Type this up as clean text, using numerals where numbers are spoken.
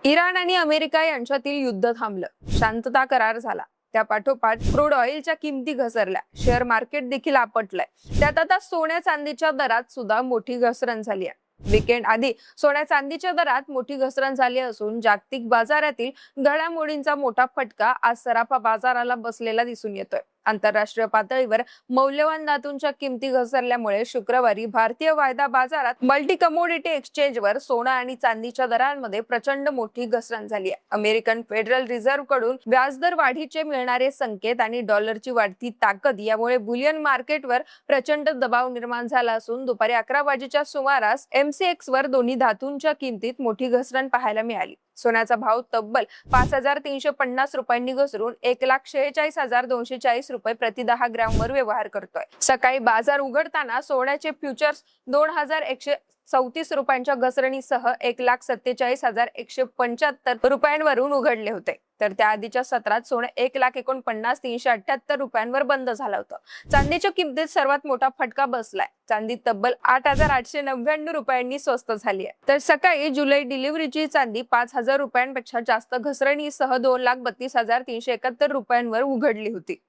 Iran आणि America यांच्यातील युद्ध थांबलं, शांतता करार झाला. त्या पाठोपाठ क्रूड ऑइलच्या किमती घसरल्या, शेअर मार्केट देखील आपटलंय. त्यात आता सोन्या चांदीच्या दरात सुद्धा मोठी घसरण झाली आहे. वीकेंड आधी सोन्या चांदीच्या दरात मोठी घसरण झाली असून जागतिक बाजारातील घडामोडींचा मोठा फटका आज सराफा बाजाराला बसलेला दिसून येतोय. आंतरराष्ट्रीय पातळीवर मौल्यवान धातूंच्या किमती घसरल्यामुळे शुक्रवारी भारतीय वायदा बाजारात मल्टी कमोडिटी एक्सचेंजवर सोनं आणि चांदीच्या दरांमध्ये प्रचंड मोठी घसरण झाली आहे. अमेरिकन फेडरल रिझर्व्ह कडून व्याजदर वाढीचे मिळणारे संकेत आणि डॉलरची वाढती ताकद यामुळे बुलियन मार्केटवर प्रचंड दबाव निर्माण झाला असून दुपारी 11 वाजेच्या सुमारास MCX वर दोन्ही धातूंच्या किमतीत मोठी घसरण पाहायला मिळाली. सोन्याचा भाव तब्बल 5,350 रुपयांनी घसरून 1,46,240 रुपये प्रति 10 ग्रॅम वर व्यवहार करतोय. सकाळी बाजार उघडताना सोन्याचे फ्युचर्स 2,134 रुपयांच्या घसरणीसह 1,47,175 रुपयांवरून उघडले होते. तर त्या आधीच्या सत्रात सोनं 1,49,378 रुपयांवर बंद झालं होतं. चांदीच्या किमतीत सर्वात मोठा फटका बसलाय. चांदी तब्बल 8,899 रुपयांनी स्वस्त झाली आहे. तर सकाळी जुलै डिलिव्हरीची चांदी 5,000 रुपयांपेक्षा जास्त घसरणीसह 2,32,371 रुपयांवर उघडली होती.